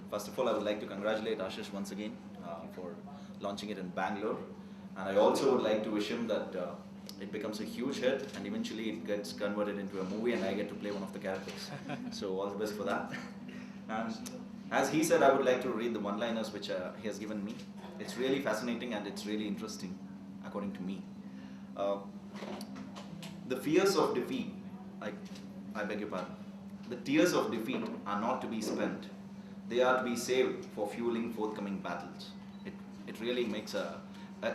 First of all, I would like to congratulate Ashish once again for launching it in Bangalore. And I also would like to wish him that it becomes a huge hit and eventually it gets converted into a movie and I get to play one of the characters. So all the best for that. And as he said, I would like to read the one-liners which he has given me. It's really fascinating and it's really interesting, according to me. The fears of defeat, I beg your pardon. The tears of defeat are not to be spent. They are to be saved for fueling forthcoming battles. It really makes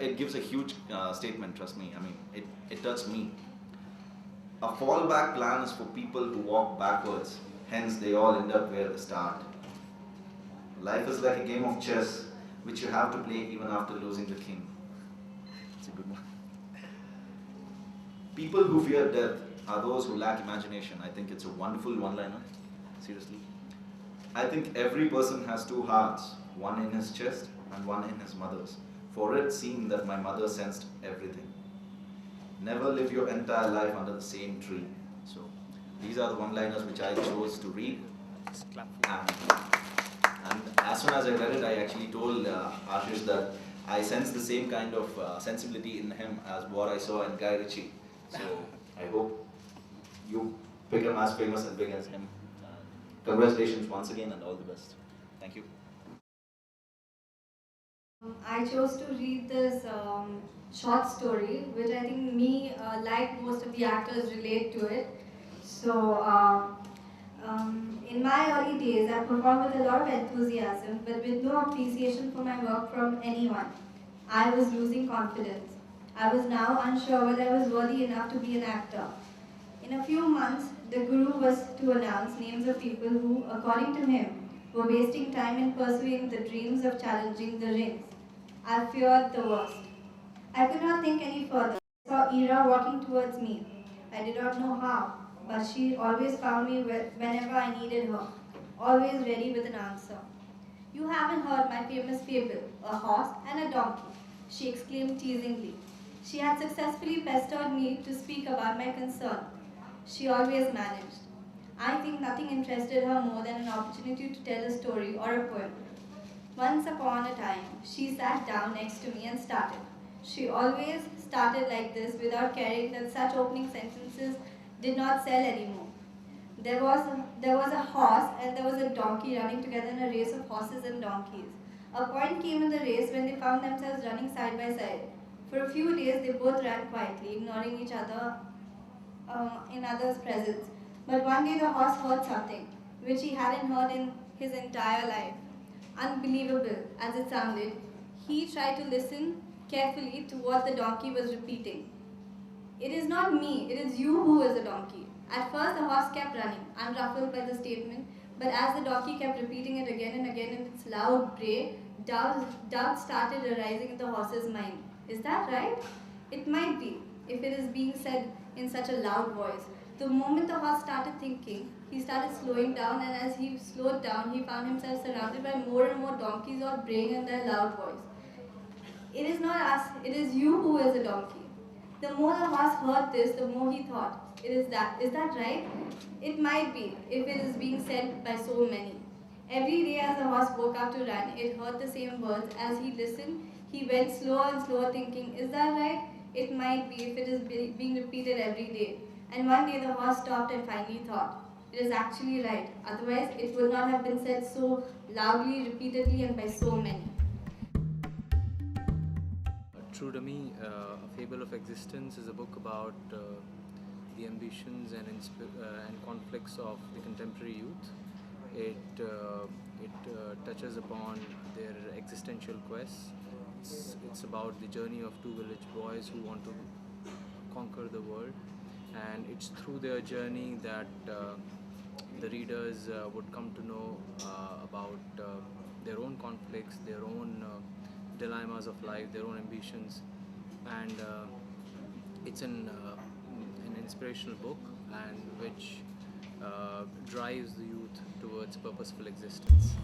it gives a huge statement, trust me. I mean, it touched me. A fallback plan is for people who walk backwards, hence they all end up where they start. Life is like a game of chess, which you have to play even after losing the king. It's a good one. People who fear death are those who lack imagination. I think it's a wonderful one-liner, seriously. I think every person has two hearts, one in his chest and one in his mother's. For it seemed that my mother sensed everything. Never live your entire life under the same tree. So these are the one-liners which I chose to read. And as soon as I read it, I actually told Ashish that I sense the same kind of sensibility in him as what I saw in Guy Ritchie. So I hope you become as famous and big as him. Congratulations once again and all the best. Thank you. I chose to read this short story, which I think like most of the actors, relate to it. So, in my early days, I performed with a lot of enthusiasm, but with no appreciation for my work from anyone. I was losing confidence. I was now unsure whether I was worthy enough to be an actor. In a few months, the guru was to announce names of people who, according to him, were wasting time in pursuing the dreams of challenging the rings. I feared the worst. I could not think any further. I saw Ira walking towards me. I did not know how, but she always found me whenever I needed her, always ready with an answer. You haven't heard my famous fable, a horse and a donkey, she exclaimed teasingly. She had successfully pestered me to speak about my concern. She always managed. I think nothing interested her more than an opportunity to tell a story or a poem. Once upon a time, she sat down next to me and started. She always started like this without caring that such opening sentences did not sell anymore. There was a horse and there was a donkey running together in a race of horses and donkeys. A point came in the race when they found themselves running side by side. For a few days, they both ran quietly, ignoring each other in others' presence. But one day the horse heard something which he hadn't heard in his entire life. Unbelievable as it sounded, he tried to listen carefully to what the donkey was repeating. It is not me, it is you who is a donkey. At first the horse kept running, unruffled by the statement, but as the donkey kept repeating it again and again in its loud bray, doubt started arising in the horse's mind. Is that right? It might be, if it is being said in such a loud voice. The moment the horse started thinking, he started slowing down, and as he slowed down, he found himself surrounded by more and more donkeys all braying in their loud voice. It is not us, it is you who is a donkey. The more the horse heard this, the more he thought, is that right? It might be, if it is being said by so many. Every day as the horse woke up to run, it heard the same words. As he listened, he went slower and slower thinking, is that right? It might be, if it is being repeated every day. And one day the horse stopped and finally thought, it is actually right, otherwise it would not have been said so loudly, repeatedly, and by so many. True to me, A Fable of Existence is a book about the ambitions and conflicts of the contemporary youth. It touches upon their existential quests. It's about the journey of two village boys who want to conquer the world, and it's through their journey that the readers would come to know about their own conflicts, their own dilemmas of life, their own ambitions, and it's an inspirational book and which drives the youth towards purposeful existence.